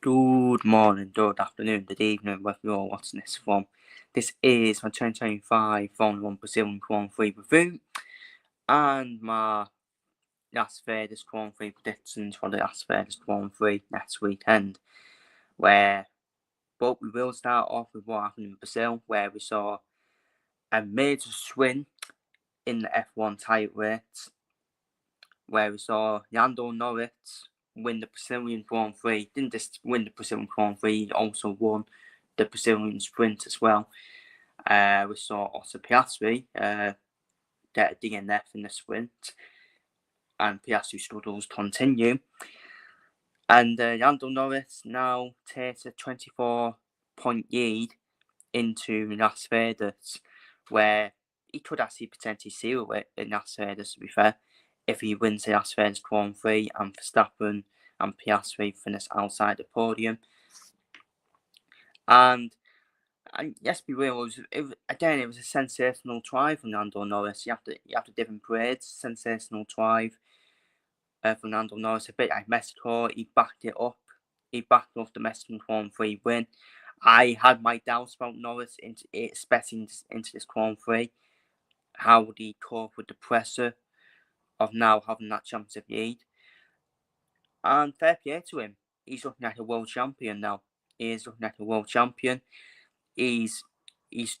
Good morning, good afternoon, good evening, wherever you're watching this from. This is my 2025 Formula 1 Brazilian Grand Prix review and my Las Vegas Grand Prix predictions for the Las Vegas Grand Prix next weekend. But we will start off with what happened in Brazil, where we saw a major swing in the F1 title race, where we saw Lando Norris win the Brazilian Grand Prix. Didn't just win the Brazilian Grand Prix, he also won the Brazilian Sprint as well. We saw also Piastri get a DNF in the sprint, and Piastri struggles continue. And Lando Norris now takes a 24-point lead into Las Vegas, where he could actually potentially seal it in Las Vegas, to be fair, if he wins the Las Vegas Grand Prix and Verstappen and Piastri finish outside the podium. And yes, be real. It was a sensational drive from Lando Norris. You have to give him praise. Sensational drive from Lando Norris. A bit like Mexico, he backed it up. He backed off the Mexican Grand Prix win. I had my doubts about Norris, especially into this Grand Prix. How would he cope with the pressure of now having that championship lead? And fair play to him. He's looking like a world champion now. He is looking like a world champion. He's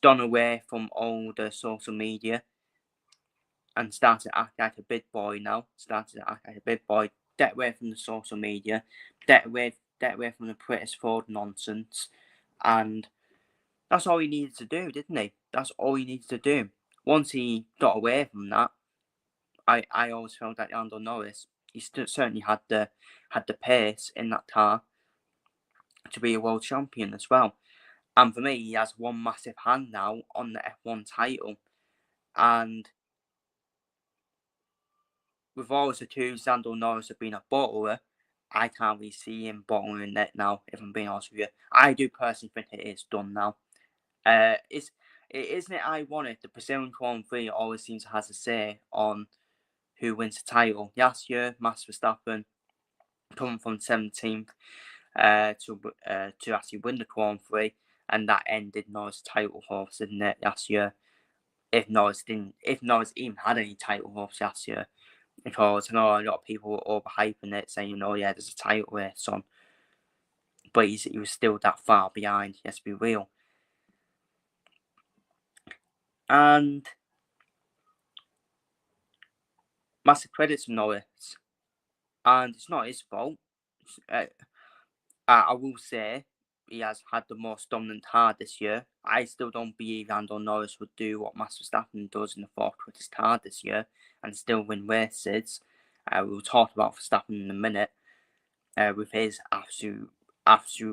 done away from all the social media and started to act like a big boy now. Get away from the social media. Get away from the British Ford nonsense. And that's all he needed to do, didn't he? That's all he needed to do. Once he got away from that, I always felt that Lando Norris, he certainly had the pace in that car to be a world champion as well. And for me, he has one massive hand now on the F1 title. And with always accused Lando Norris of being a bottler, I can't really see him bottling it now, if I'm being honest with you. I do personally think it is done now. Isn't it ironic the Brazilian Grand Prix always seems to have a say on who wins the title? Last year, Max Verstappen coming from 17th to actually win the Grand Prix, and that ended Norris' title hopes, didn't it, last year? If Norris even had any title hopes last year, because I know a lot of people were overhyping it, saying, "Oh yeah, there's a title race on," but he was still that far behind. Let's be real. And massive credit to Norris, and it's not his fault. I will say he has had the most dominant car this year. I still don't believe Lando Norris would do what Max Verstappen does in the fourth quickest car this year and still win races. We'll talk about Verstappen in a minute with his absolute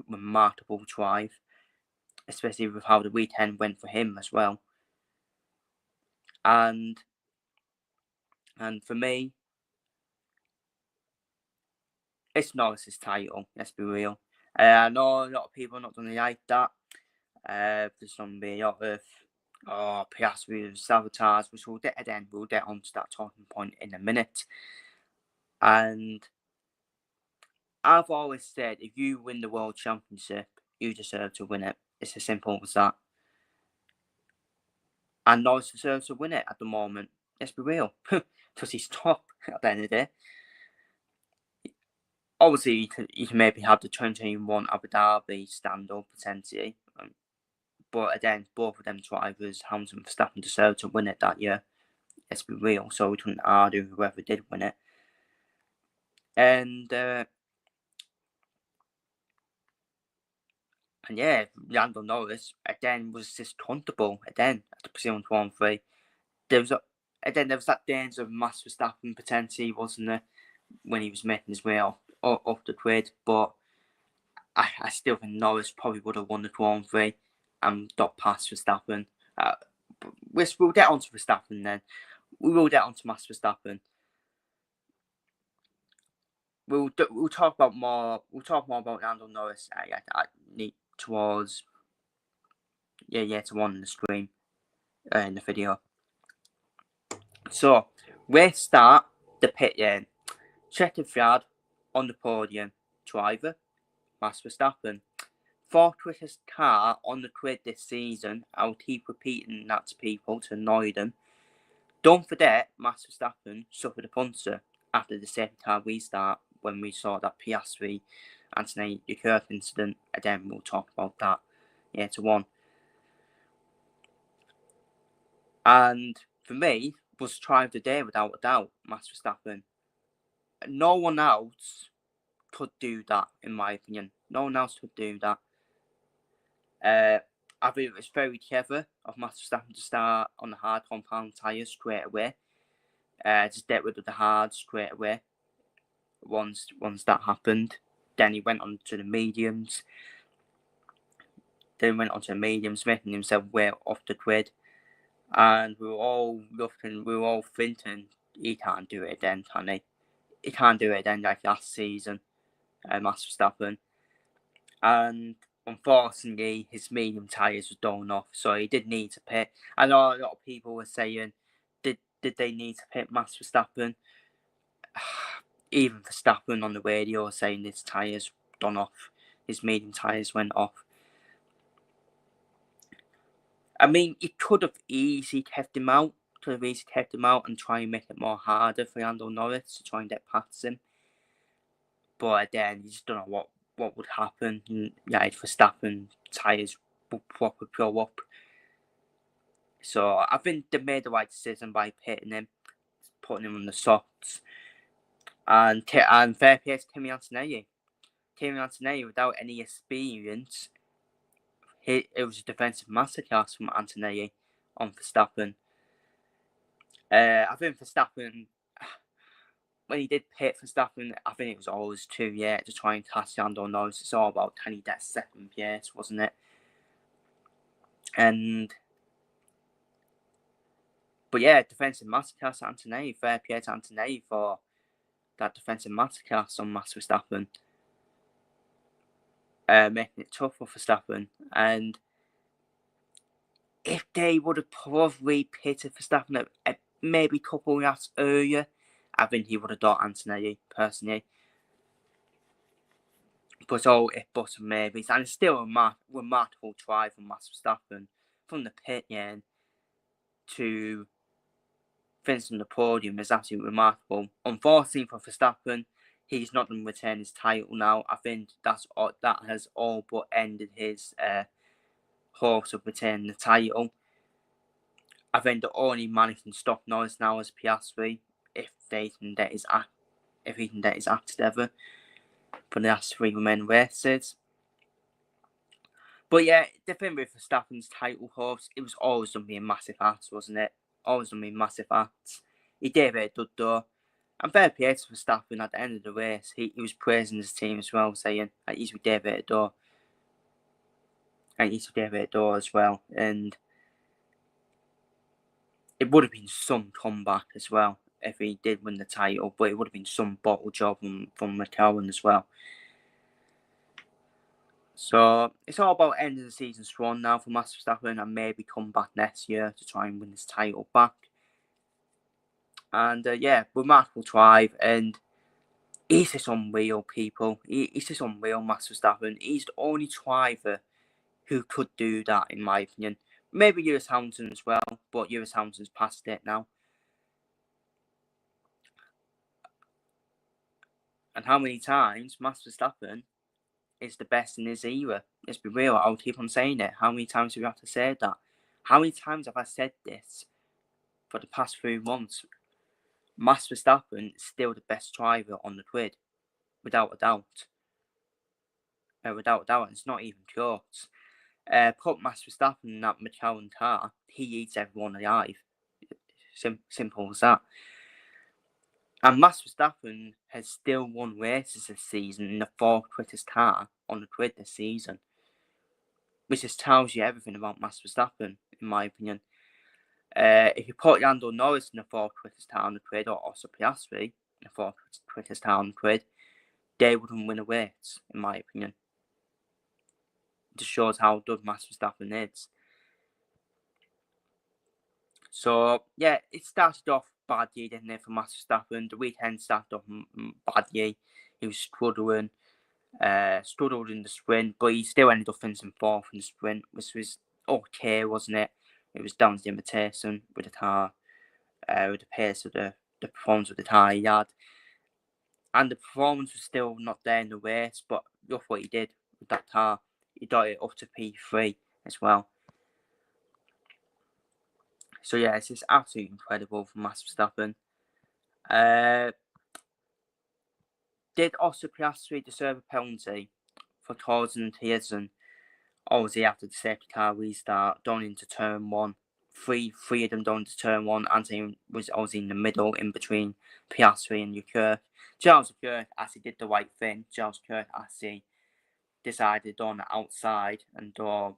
remarkable drive, especially with how the weekend went for him as well. And for me, it's Norris's title. Let's be real. I know a lot of people are not going to like that. There's going to be a lot of Piastri sabotage, which we'll get onto that talking point in a minute. And I've always said, if you win the World Championship, you deserve to win it. It's as simple as that. And Norris deserves to win it at the moment. Let's be real. Because he's top at the end of the day. Obviously, you can maybe have the 2021 Abu Dhabi stand-up potentially. But again, both of them drivers, Hamilton and Verstappen, deserved to win it that year. Let's be real. So we couldn't argue whoever did win it. And yeah, Lando Norris again was just comfortable again at the Brazilian Grand Prix. There was that danger of Max Verstappen potentially, wasn't there, when he was making his way off the grid. But I still think Norris probably would have won the Grand Prix and got past Verstappen. We'll get onto Verstappen then. We will get onto Max Verstappen. We'll talk about more. We'll talk more about Lando Norris towards to one in the stream in the video. So we start the pit lane. Checkered flag on the podium. Driver Max Verstappen. Fourth quickest car on the grid this season. I'll keep repeating that to people to annoy them. Don't forget, Max Verstappen suffered a puncture after the safety car restart when we saw that Piastri Anthony Leclerc incident. Again, we'll talk about that later on. And for me, was drive of the day without a doubt, Max Verstappen. No one else could do that, in my opinion. No one else could do that. I think it was very clever of Max Verstappen to start on the hard compound tyres straight away. Just get rid of the hard straight away. Once that happened, then he went on to the mediums. Making himself way off the grid. And we were all thinking, he can't do it again, can he? He can't do it again like last season, Max Verstappen. And unfortunately, his medium tyres were done off, so he did need to pit. I know a lot of people were saying, did they need to pit Max Verstappen? Even Verstappen on the radio saying his tyres done off, his medium tyres went off. I mean, he could have easily kept him out, and try and make it more harder for Lando Norris to try and get past him. But again, you just don't know what would happen. Yeah, if Verstappen tyres would probably blow up. So I think they made the right decision by pitting him, putting him on the softs. And fair play to Kimi Antonelli. Kimi Antonelli, without any experience, it was a defensive masterclass from Antonelli on Verstappen. I think Verstappen, when he did pit Verstappen, I think it was always to try and catch Lando Norris. It's all about can he get second place, wasn't it? But yeah, defensive masterclass Antonelli. Fair play to Antonelli for that defensive masterclass on Max Verstappen. Making it tough for Verstappen. And if they would have probably pitted Verstappen at maybe a couple of laps earlier, I think he would have got Antonelli, personally. But but maybe. And it's still a remarkable try from Max Verstappen from the pit lane to finish on the podium is absolutely remarkable. Unfortunately for Verstappen, he's not going to retain his title now. I think that has all but ended his hopes of retaining the title. I think the only man who can stop Norris now is Piastri if he can get his act together for the last 3 remaining races. But yeah, the thing with Verstappen's title hopes, it was always going to be a massive act, wasn't it? Always going to be a massive act. He did it good though. And fair play to Verstappen at the end of the race. He was praising his team as well, saying at least we gave it a door. At least we gave it a door as well. And it would have been some comeback as well if he did win the title, but it would have been some bottle job from McLaren as well. So it's all about ending the season strong now for Max Verstappen and maybe come back next year to try and win his title back. And remarkable drive. And he's just unreal, people. He's just unreal, Max Verstappen. He's the only driver who could do that, in my opinion. Maybe Lewis Hamilton as well, but Lewis Hamilton's past it now. And how many times Max Verstappen is the best in his era? Let's be real, I'll keep on saying it. How many times do we have to say that? How many times have I said this for the past 3 months? Max Verstappen is still the best driver on the grid, without a doubt. Without a doubt, it's not even close. Put Max Verstappen in that McLaren car, he eats everyone alive. Simple as that. And Max Verstappen has still won races this season in the 4th quickest car on the grid this season, which just tells you everything about Max Verstappen, in my opinion. If you put Lando Norris in the 4th quickest car on the grid, or also Piastri in the 4th quickest car on the grid, they wouldn't win a race, in my opinion. It just shows how good Max Verstappen is. So, yeah, it started off badly, didn't it, for Max Verstappen? The weekend started off badly. He was struggling. Struggled in the sprint, but he still ended up finishing fourth in the sprint, which was okay, wasn't it? It was down to the invitation with the car, with the pace of the performance of the car he had. And the performance was still not there in the race, but look what he did with that car. He got it up to P3 as well. So yeah, it's just absolutely incredible from Max Verstappen. Did Oscar Piastri deserve a penalty for causing Thiessen? Obviously, after the safety car restart, down into turn one, three of them down into turn one. Anthony was obviously in the middle, in between Piastri and Leclerc. Charles Leclerc actually did the right thing. Charles Leclerc actually decided on the outside and door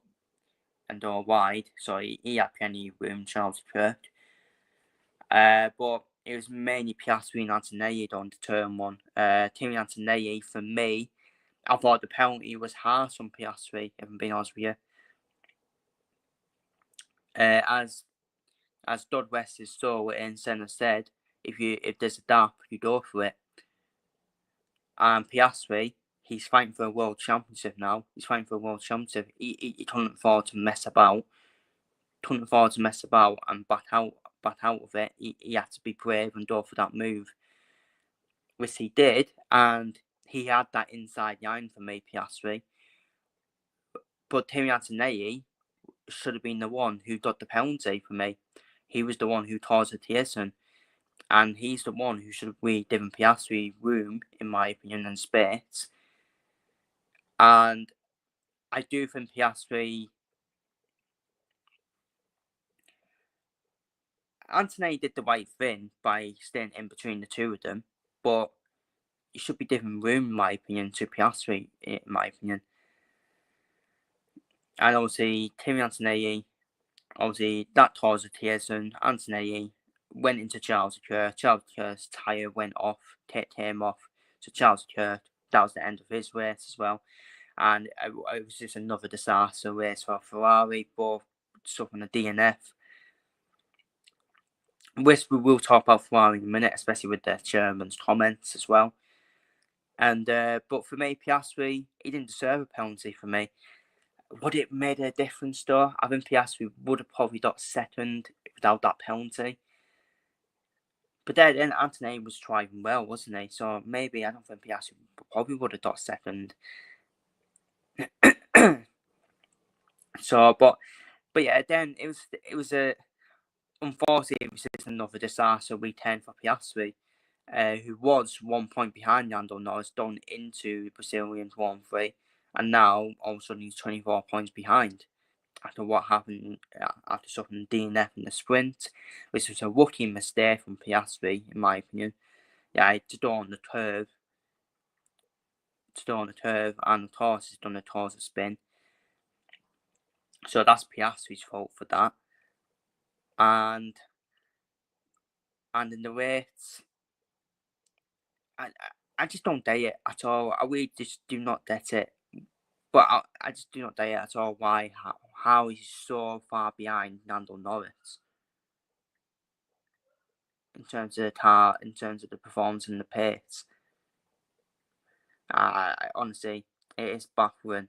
wide, so he had plenty of room, Charles Leclerc. But it was mainly Piastri and Antonelli on the turn one. Kimi Antonelli, for me, I thought the penalty was harsh on Piastri, if I'm being honest with you. As Dodd West's saw in Senna said, if there's a gap, you go for it. And Piastri, he's fighting for a world championship now. He's fighting for a world championship. He couldn't afford to mess about. And back out of it. He had to be brave and go for that move, which he did, and he had that inside line for me, Piastri. But Kimi Antonelli should have been the one who got the penalty for me. He was the one who caused the Thiessen, and he's the one who should have really given Piastri room, in my opinion, and space. And I do think Piastri... Antonelli did the right thing by staying in between the two of them, but he should be given room, in my opinion, to Piastri, in my opinion. And obviously, Kimi Antonelli, that caused a Thiessen. Antonelli went into Charles Leclerc. Charles Leclerc's tyre went off, came off. So Charles Leclerc, that was the end of his race as well. And it was just another disaster race for Ferrari, both suffering a DNF. Which we will talk about Ferrari in a minute, especially with the chairman's comments as well. And but for me, Piastri, he didn't deserve a penalty for me. Would it made a difference though? I think Piastri would have probably got second without that penalty. But then Anthony was driving well, wasn't he? So maybe I don't think Piastri probably would have got second. So, but yeah, then it was a unfortunately it was just another disaster weekend for Piastri, who was 1 point behind Lando Norris down into Brazilian 1-3, and now all of a sudden he's 24 points behind after what happened after suffering DNF in the sprint, which was a rookie mistake from Piastri, in my opinion. Yeah, to go on the curve, and the course has done a torso spin. So that's Piastri's fault for that. And in the race, I just don't get it at all. I really just do not get it. But I just do not get it at all why, how he's so far behind Lando Norris in terms of the car, in terms of the performance and the pace. Honestly, it is baffling.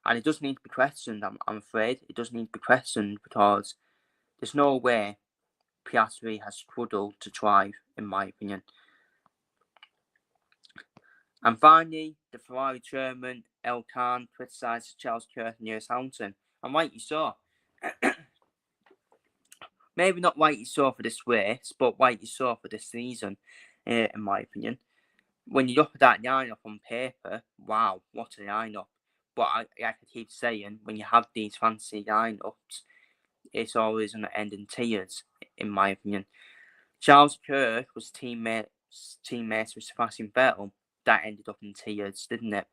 And it does need to be questioned, I'm afraid. It does need to be questioned because there's no way Piastri has struggled to drive, in my opinion. And finally, the Ferrari chairman, El Khan, criticised Charles Leclerc and Lewis Hamilton. And rightly so. Maybe not rightly so for this race, but rightly so for this season, in my opinion. When you look at that lineup on paper, wow, what a lineup. But like I keep saying, when you have these fancy lineups, it's always going to end in tears, in my opinion. Charles Leclerc was teammates with Sebastian Vettel. That ended up in tears, didn't it?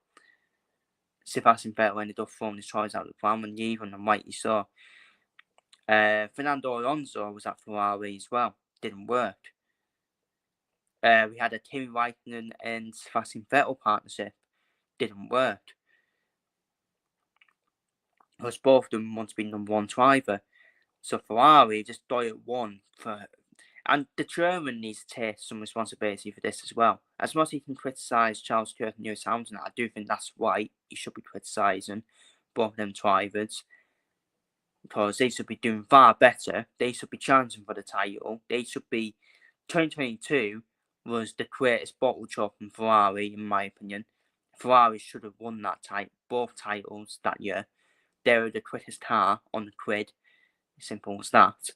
Sebastian Vettel ended up throwing his toys out of the pram, and even and rightly so. Fernando Alonso was at Ferrari as well. Didn't work. We had a Kimi Raikkonen and Sebastian Vettel partnership. Didn't work. Because both of them want to be number one driver. So Ferrari just got it one for And the chairman needs to take some responsibility for this as well. As much as he can criticise Charles Kirk and Lewis Hamilton, I do think that's right. He should be criticising both of them drivers because they should be doing far better. They should be challenging for the title. They should be. 2022 was the greatest bottle drop from Ferrari, in my opinion. Ferrari should have won that both titles that year. They were the quickest car on the grid. Simple as that.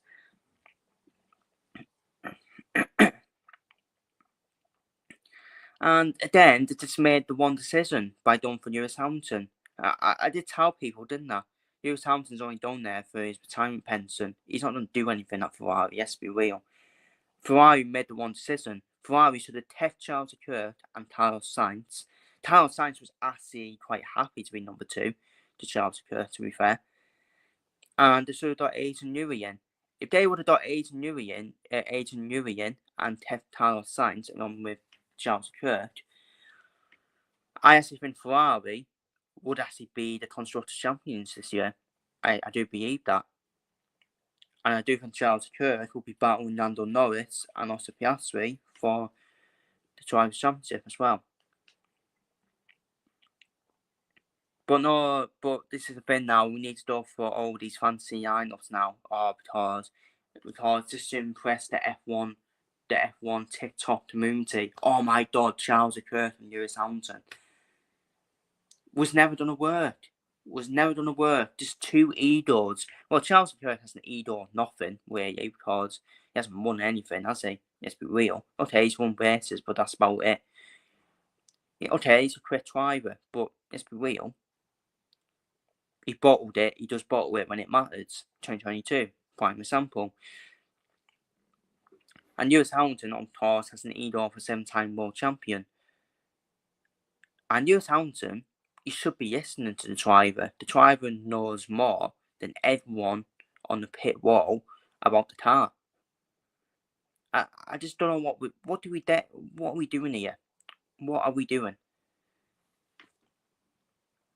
And then they just made the one decision by done for Lewis Hamilton. I did tell people, didn't I? Lewis Hamilton's only done there for his retirement pension. He's not going to do anything at Ferrari, let's be real. Ferrari made the one decision. Ferrari should have kept Charles Leclerc and Carlos Sainz. Carlos Sainz was actually quite happy to be number 2 to Charles Leclerc, to be fair. And they should have got Adrian Newey in. If they would have got Adrian Newey in and kept Carlos Sainz along with Charles Leclerc, I actually think Ferrari would actually be the Constructors' Champions this year. I do believe that. And I do think Charles Leclerc will be battling Lando Norris and also Piastri for the Drivers' Championship as well. But this is the thing now. We need to go for all these fancy lineups now, because just to impress the F1 TikTok community. Oh my God, Charles Leclerc and Lewis Hamilton was never gonna work. Just 2 egos. Well, Charles Leclerc has an ego of nothing, really, because he hasn't won anything, has he? Let's be real. Okay, he's won races, but that's about it. Okay, he's a quick driver, but let's be real. He bottled it. He does bottle it when it matters. 2022, prime example. And Lewis Hamilton, of course, has an ego of a 7-time world champion. And Lewis Hamilton, he should be listening to the driver. The driver knows more than everyone on the pit wall about the car. I just don't know what are we doing here? What are we doing?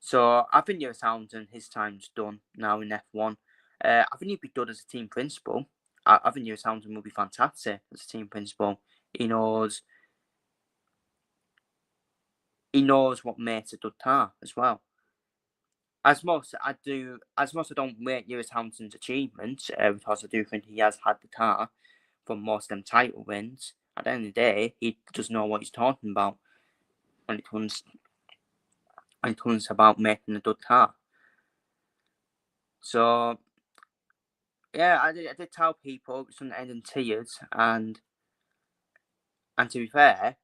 So I think Lewis Hamilton, his time's done now in F1. I think he'd be good as a team principal. I think Lewis Hamilton will be fantastic as a team principal. He knows what makes a good car as well. As much as I don't rate Lewis Hamilton's achievements, because I do think he has had the car for most of them title wins. At the end of the day, he does know what he's talking about when it comes about making a good car. So yeah, I did tell people it's going to end in tears, and to be fair,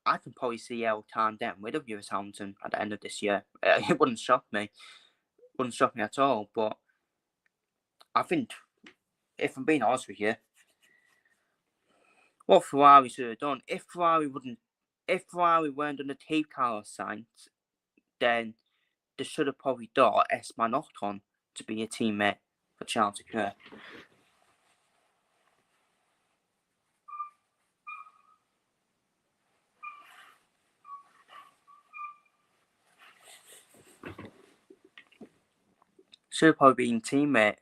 I can probably see El Khan getting rid of Lewis Hamilton at the end of this year. It wouldn't shock me. Wouldn't shock me at all. But I think, if I'm being honest with you, what Ferrari should have done, if Ferrari weren't going to keep Carlos Sainz, then they should have probably got Esteban Ocon to be a teammate for Charles Leclerc. Should have probably been teammate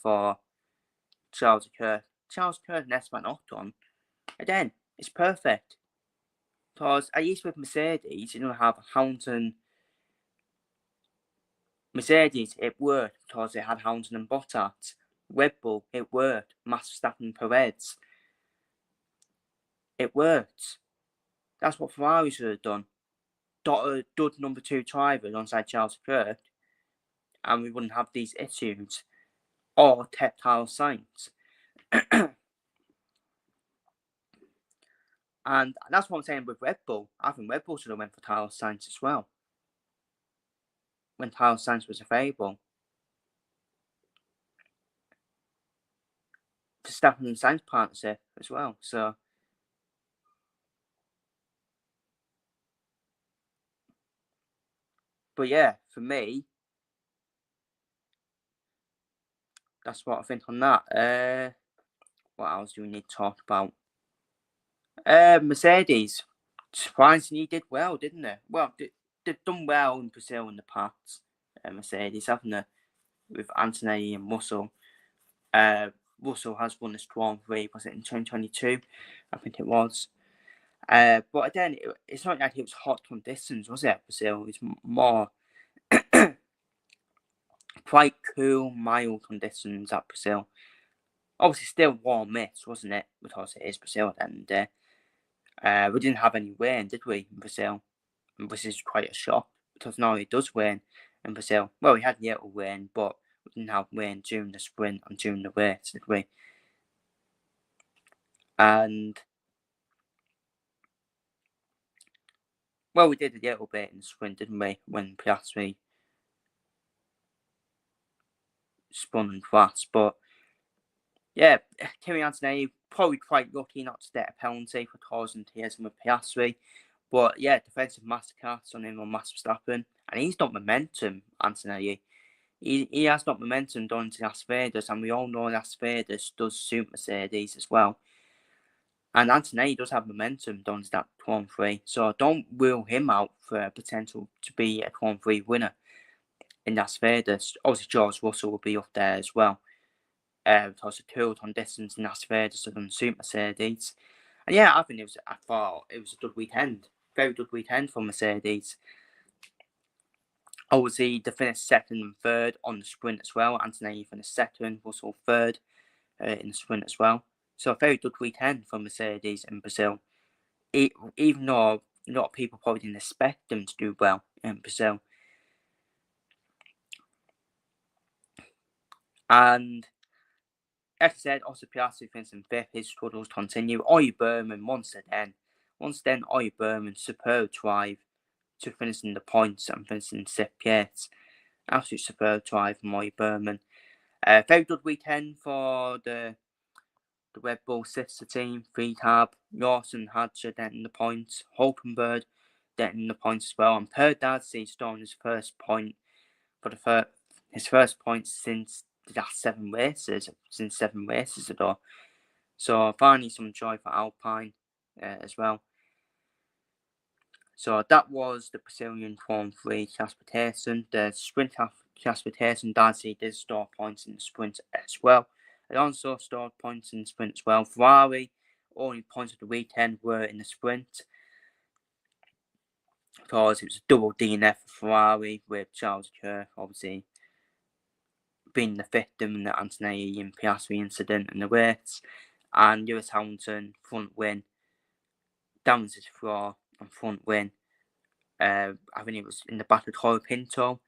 for Charles Leclerc. Charles Leclerc and Esteban Ocon, again, it's perfect. Because at least with Mercedes, you don't have Hamilton. Mercedes, it worked because it had Hamilton and Bottas. Red Bull, it worked. Max Verstappen and Perez. It worked. That's what Ferrari should have done. Got a good number 2 driver alongside Charles Leclerc, and we wouldn't have these issues. Or kept Carlos Sainz. And that's what I'm saying with Red Bull. I think Red Bull should have went for Carlos Sainz as well, when Carlos Sainz was available. Verstappen and Sainz partnership as well. So, but yeah, for me, that's what I think on that. What else do we need to talk about? Mercedes, surprisingly, did well, didn't they? Well, they've done well in Brazil in the past. Mercedes, haven't they? With Antonelli and Russell. Russell has won this Grand Prix. Was it in 2022? I think it was. But then it's not like it was hot conditions, was it? Brazil. It was more quite cool, mild conditions at Brazil. Obviously, still warm mist, wasn't it? Because it is Brazil at the end of the day. We didn't have any rain, did we, in Brazil? Which is quite a shock, because now it does rain in Brazil. Well, we had little rain, but we didn't have rain during the sprint and during the race, did we? And, well, we did a little bit in the sprint, didn't we? When Piastri spun and fast, but yeah, Kimi Antonelli probably quite lucky not to get a penalty for causing tears with Piastri. But yeah, defensive masterclass on him on Max Verstappen. And he's got momentum, Antonelli. He has got momentum down to Las Vegas, and we all know Las Vegas does suit Mercedes as well. And Antonelli does have momentum down to that Grand Prix. So don't rule him out for a potential to be a Grand Prix winner in Las Vegas. Obviously, George Russell will be up there as well. Because the cool conditions in Las Vegas doesn't suit Mercedes. And yeah, I thought it was a good weekend. Very good weekend for Mercedes. Obviously, they finished second and third on the sprint as well. Antonelli finished second, Russell third in the sprint as well. So a very good weekend for Mercedes in Brazil. Even though a lot of people probably didn't expect them to do well in Brazil. And like I said, also Piastri finished in fifth. His struggles continue. Ollie Berman, once again, Ollie Berman, superb drive to finish in the points and finish in sixth place. Absolute superb drive from Ollie Berman. Very good weekend for the Red Bull sister team, Free Cab, Lawson, Hadger getting the points, Hulkenberg getting the points as well, and Perdazzi storing his first point for his first point since the last 7 races, ago. So finally some joy for Alpine as well. So that was the Brazilian Grand Prix classification. The sprint classification, Darcy did store points in the sprint as well. Alonso stored points in the sprint as well. Ferrari, only points of the weekend were in the sprint, because it was a double DNF for Ferrari with Charles Leclerc obviously being the victim in the Antonelli and Piastri incident in the race, and Lewis Hamilton front win, damages his floor and front win. I think it was in the Battle of Pinto.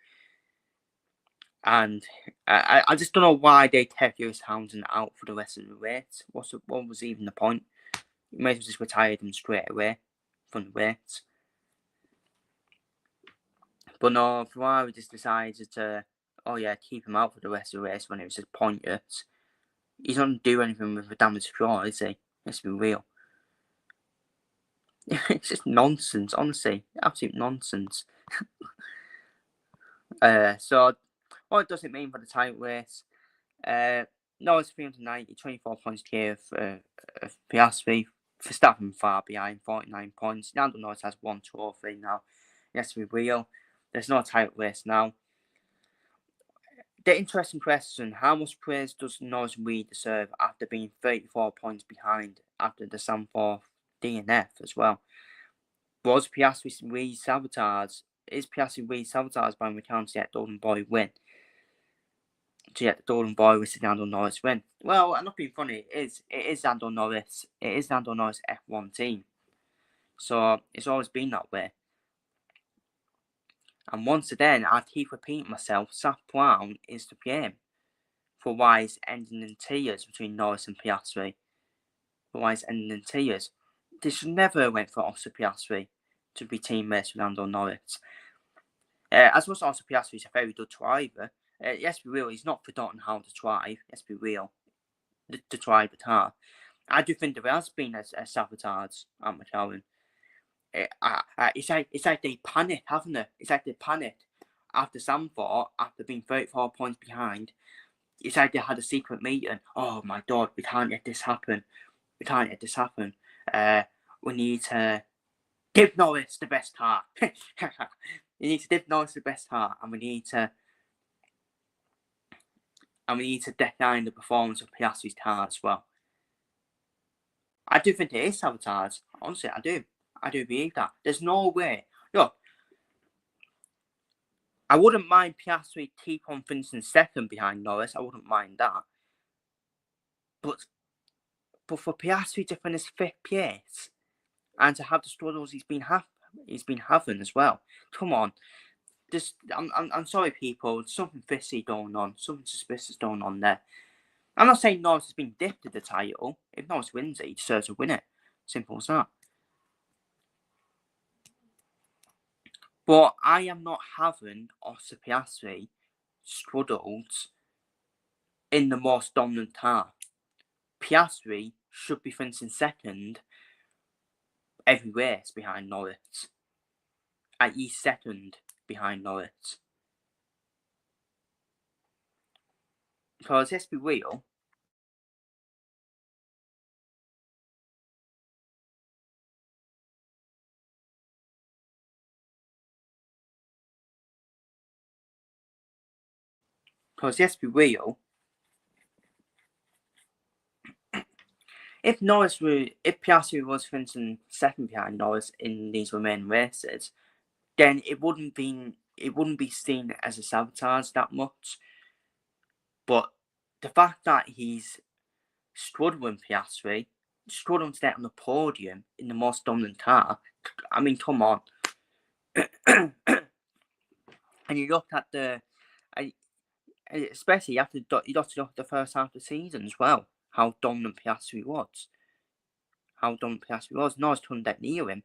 And I just don't know why they kept Lewis Hamilton out for the rest of the race. What was even the point? You may as well just retire him straight away from the race. But no, Ferrari just decided to, keep him out for the rest of the race when it was just pointless. He's not going to do anything with a damaged floor, is he? Let's be real. It's just nonsense, honestly. Absolute nonsense. So, what does it mean for the title race? Norris 390, 24 points clear of Piastri. Verstappen far behind, 49 points. Lando Norris has 1 trophy now. Yes, we will. There's no title race now. The interesting question, how much praise does Norris really deserve after being 34 points behind after the Sanford DNF as well? Was Piastri really sabotaged? Is Piastri really sabotaged by McLaren to get Golden Boy win? To get the Golden Boy with the Lando Norris win? Well, I'm not being funny, it is Lando Norris. It is Lando Norris F1 team. So it's always been that way. And once again, I keep repeating myself, Zak Brown is to blame for why it's ending in tears between Norris and Piastri. For why it's ending in tears. They should never have went for Oscar Piastri to be teammates with Lando Norris. As much as Oscar Piastri is a very good driver, let's be real, he's not forgotten how to drive, let's be real, to drive the car. I do think there has been a sabotage at McLaren. It's like they panicked, haven't they? It's like they panicked after Sanford, after being 34 points behind. It's like they had a secret meeting. Oh my God, we can't let this happen. We can't let this happen. We need to give Norris the best car. We need to give Norris the best car, and we need to and we need to decline the performance of Piastri's car as well. I do think it is sabotage. Honestly, I do. I do believe that. There's no way. Look, I wouldn't mind Piastri keep on finishing second behind Norris. I wouldn't mind that. But for Piastri to finish fifth place and to have the struggles he's been having as well. Come on. I'm sorry, people. Something fishy going on. Something suspicious going on there. I'm not saying Norris has been gifted the title. If Norris wins it, he deserves to win it. Simple as that. But I am not having Oscar Piastri struggles in the most dominant car. Piastri should be finishing second every race behind Norris. At least second behind Norris. Because let's be real. If Piastri was finishing second behind Norris in these remaining races, then it wouldn't be seen as a sabotage that much. But the fact that he's struggling Piastri, struggling to get on the podium in the most dominant car, I mean, come on. And you look at especially you have to look at the first half of the season as well, how dominant Piastri was. Norris couldn't get near him.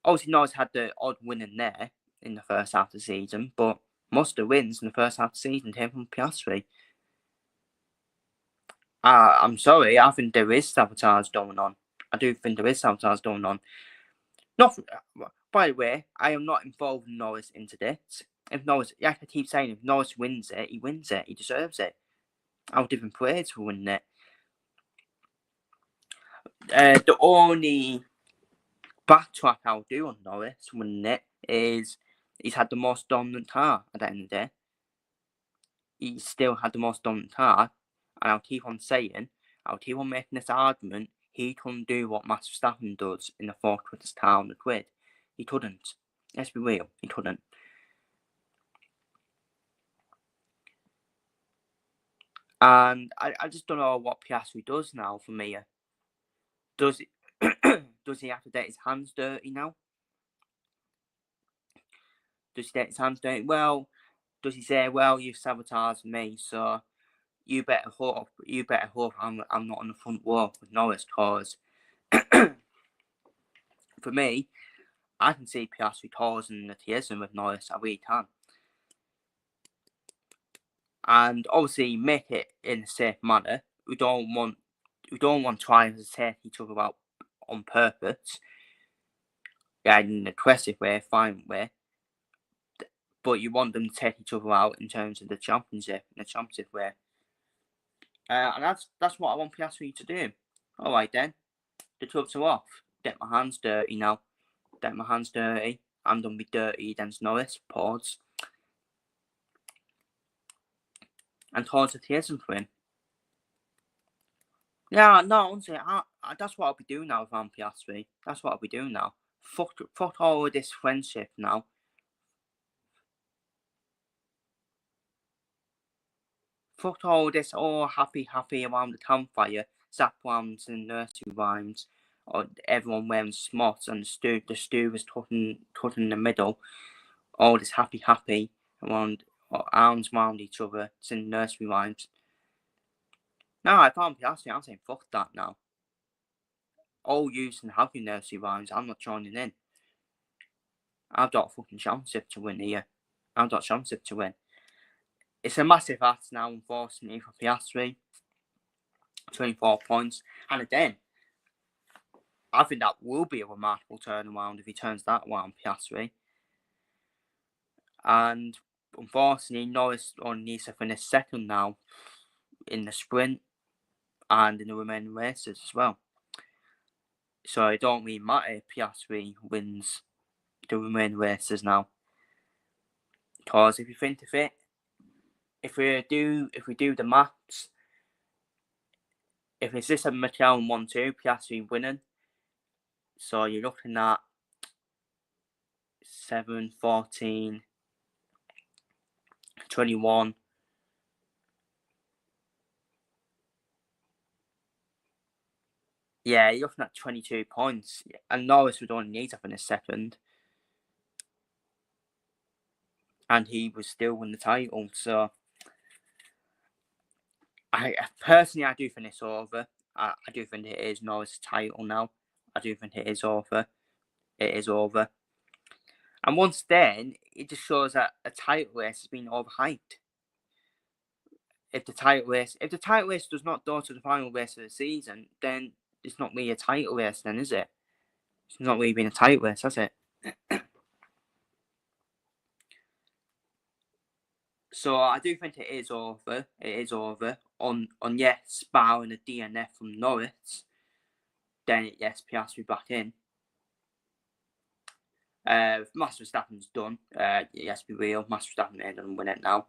Obviously, Norris had the odd win in there in the first half of the season, but most of the wins in the first half of the season came from Piastri. I'm sorry, I think there is sabotage going on. I do think there is sabotage going on. By the way, I am not involving Norris into this. If Norris, like I keep saying, if Norris wins it, he wins it. He deserves it. I'll give him praise for winning it. The only backtrack I'll do on Norris winning it is he's had the most dominant car at the end of the day. He still had the most dominant car, and I'll keep on making this argument. He couldn't do what Max Verstappen does in the fourth quickest car on the grid. He couldn't. Let's be real, he couldn't. And I just don't know what Piastri does now for me. Does he have to get his hands dirty now? Does he get his hands dirty? Well, does he say, well, you've sabotaged me, so you better hope I'm not on the front row with Norris, because for me, I can see Piastri causing the TSM with Norris. I really can. And obviously make it in a safe manner. We don't want trying to take each other out on purpose. Yeah, in an aggressive way, fine way. But you want them to take each other out in terms of the championship, in a championship way. And that's what I want Piastri to do. Alright then. The clubs are off. Get my hands dirty now. Get my hands dirty. I'm done with dirty against Norris. Pause. And towards the theism for him. Yeah, no, honestly, that's what I'll be doing now with Piastri. That's what I'll be doing now. Fuck all of this friendship now. Fuck all this happy around the campfire, zap rhymes and nursery rhymes, or everyone wearing smots and the stew was cut in the middle. All this happy around, arms around each other, singing nursery rhymes. No, I found Piastri, I'm saying fuck that now. All using happy nursery rhymes, I'm not joining in. I've got a fucking championship to win here. I've got a championship to win. It's a massive ask now, unfortunately, for Piastri. 24 points. And again, I think that will be a remarkable turnaround if he turns that around, Piastri. And unfortunately, Norris only needs to finish second now in the sprint and in the remaining races as well. So it don't really matter if Piastri wins the remaining races now. Because if you think of it, if we do the maths, if it's this a McLaren 1-2, Piastri winning. So you're looking at 7, 14, 21. Yeah, you're looking at 22 points. And Norris would only need up in a second. And he would still win the title. So I personally do think it's over. I do think it is Norris' title now. I do think it is over. It is over. And once then, it just shows that a title race has been overhyped. If the title race does not go to the final race of the season, then it's not really a title race, then is it? It's not really been a title race, has it? So I do think it is over. It is over. On yes, barring a DNF from Norris, then yes, Piastri back in. Max Verstappen's done. Yes, be real. Max Verstappen ain't gonna win it now.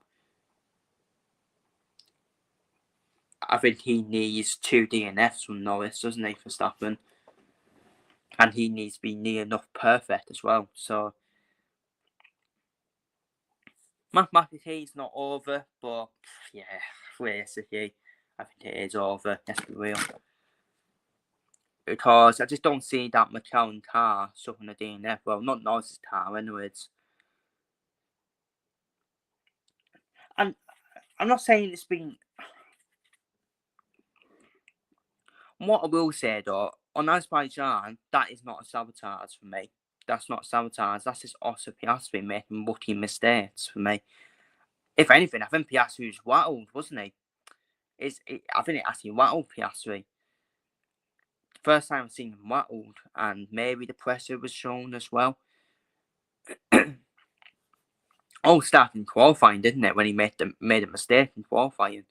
I think he needs 2 DNFs from Norris, doesn't he, Verstappen? And he needs to be near enough perfect as well. So mathematically, it's not over, but yeah, realistically, I think it is over. Let's be real. Because I just don't see that McLaren car suffering a DNF. Well, not Norris's car, anyways. And I'm not saying it's been. What I will say though, on Azerbaijan, that is not a sabotage for me. That's not sabotage. That's just Oscar Piastri making rookie mistakes for me. If anything, I think Piastri was rattled, wasn't he? I think it actually rattled Piastri. First time I've seen him rattled, and maybe the pressure was shown as well. All started in qualifying, didn't it? When he made a mistake in qualifying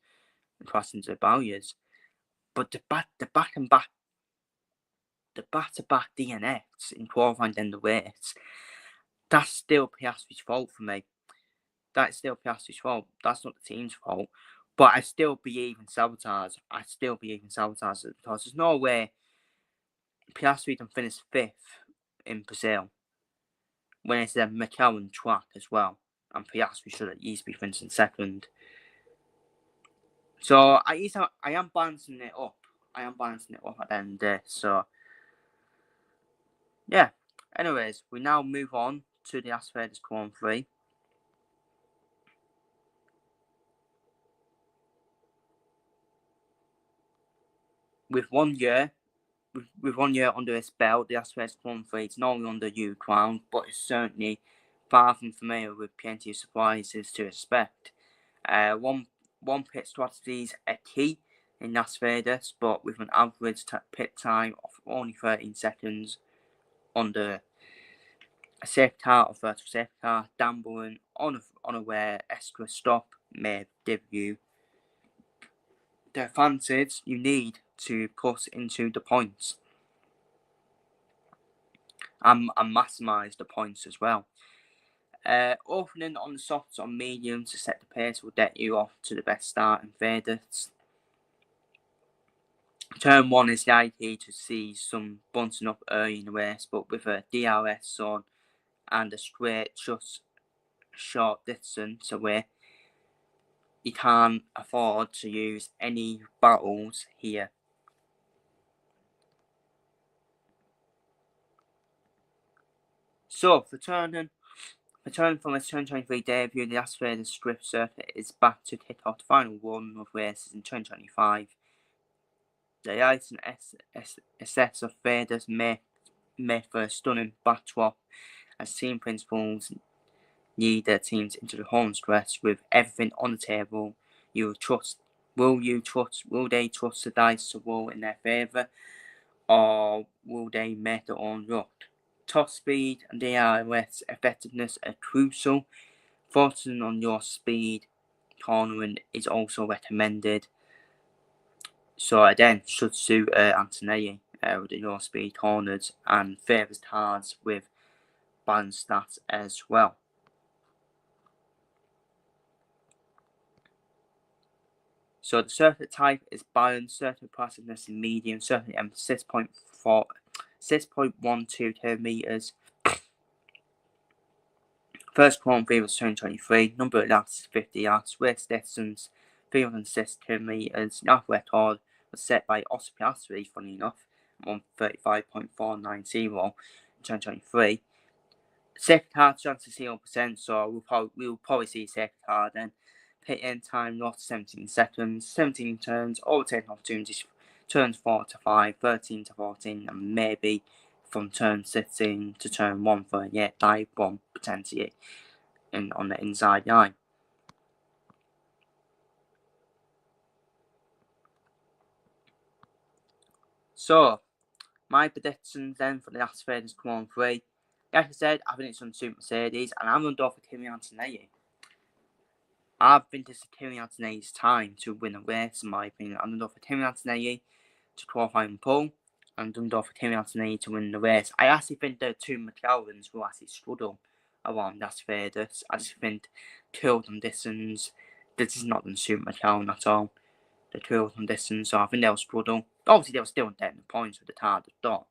and crossing the barriers. But the back-to-back DNFs in qualifying and the race, that's still Piastri's fault for me. That's still Piastri's fault. That's not the team's fault. But I still believe in sabotage. Because there's no way Piastri can finish 5th in Brazil when it's a McLaren track as well. And Piastri should at least be finishing 2nd. So I am balancing it up. at the end of the day. So yeah. Anyways, we now move on to the Las Vegas Grand Prix. With 1 year under his belt, the Las Vegas Grand Prix is not only under new ground, but it's certainly far from familiar with plenty of surprises to expect. One pit strategy is a key in Las Vegas, but with an average pit time of only 13 seconds under a safety car or virtual safety car, Damburin unaware extra stop may give you the advantage you need to put into the points and maximise the points as well. Opening on the softs or medium to set the pace will get you off to the best start in Vegas. Turn 1 is likely to see some bunting up early in the race, but with a DRS zone and a straight short distance away, you can't afford to use any battles here. So, for turning from its 2023 debut, the Las Vegas Strip Circuit is back to kick off the final run of races in 2025. The lights and assets of Vegas make for a stunning backdrop as team principals lead their teams into the home stretch with everything on the table. Will they trust the dice to roll in their favour, or will they make their own luck? Top speed and DRS effectiveness are crucial. Focusing on your speed cornering is also recommended. So again, should suit Antonelli with the low speed corners and favours cars with balanced stats as well. So the circuit type is balanced, circuit processiness is medium, circuit M 6.12 kilometers. First Grand Prix was 2023, number of laps is 50 laps, race distance 306 kilometers. Lap record was set by Oscar Piastri, funny enough, 135.490 in 2023. Safety car chance is 0%, so we'll probably see safety car then. Pit in time lost 17 seconds, 17 turns, overtaking opportunities, turns 4 to 5, 13 to 14, and maybe from turn 16 to turn 138, dive 1 potentially on the inside line. So, my predictions then for the Las Vegas Grand Prix. Like I said, I think it's on Super Mercedes, and I'm going to go for Kimi Antonelli. I think it's Kimi Antonelli's time to win a race, in my opinion. I'm going to go for Kimi Antonelli to qualify and pole, and I'm going to go for Kimi Antonelli to win the race. I actually think the two McLarens will actually struggle around Las Vegas. I just think two of them distance. This is not the Super McLaren at all. The two of them distance, so I think they'll struggle. Obviously, they'll still get the points with the car at the dot,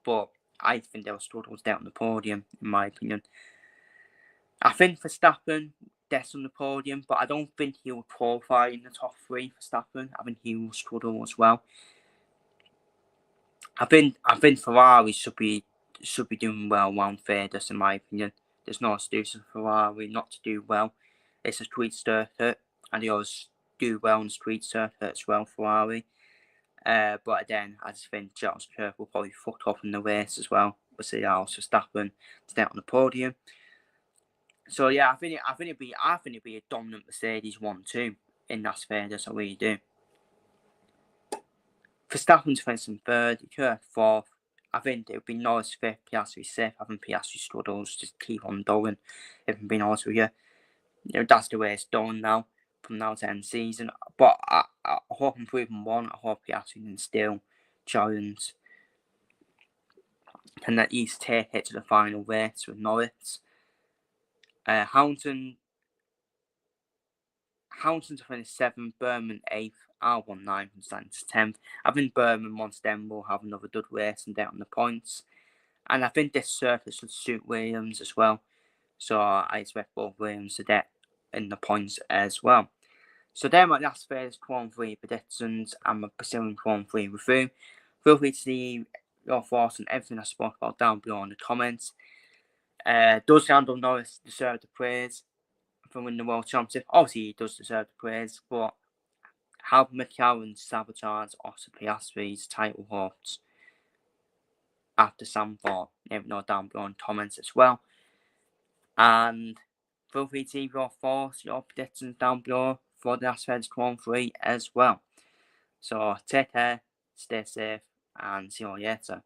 but I think they'll struggle to get on the podium, in my opinion. I think Verstappen gets on the podium, but I don't think he will qualify in the top three for Verstappen. I think he will struggle as well. I think Ferrari should be doing well around Vegas, in my opinion. There's no excuse for Ferrari not to do well. It's a street circuit, and they always do well on the street circuit as well, Ferrari. But then I just think Charles Leclerc will probably fuck off in the race as well. We'll see how Verstappen to get on the podium. So yeah, I think it'd be a dominant Mercedes 1-2 in Las Vegas. I really do. Verstappen's finishing third, Leclerc fourth. I think it would be Norris fifth, Piastri sixth. I think Piastri struggles just keep on going. If I'm being honest with you, that's the way it's done now from now to end season. But I hope I'm proving one. I hope Piastri can still challenge and at least take it to the final race with Norris. Hamilton's to finish 7th, Berman 8th, Albon 9th, and Sainz 10th. I think Berman, once then, will have another good race and get on the points. And I think this circuit should suit Williams as well. So I expect both Williams to get in the points as well. So there my Las Vegas Grand Prix predictions and my Brazilian Grand Prix review. Feel free to see your thoughts on everything I spoke about down below in the comments. Does Lando Norris deserve the praise for winning the World Championship? Obviously, he does deserve the praise, but how McLaren sabotage Oscar Piastri's title hopes after Zandvoort? Let me know down below in the comments as well. And feel free to leave your thoughts, your predictions down below for the Las Vegas Grand Prix as well. So take care, stay safe, and see you all later.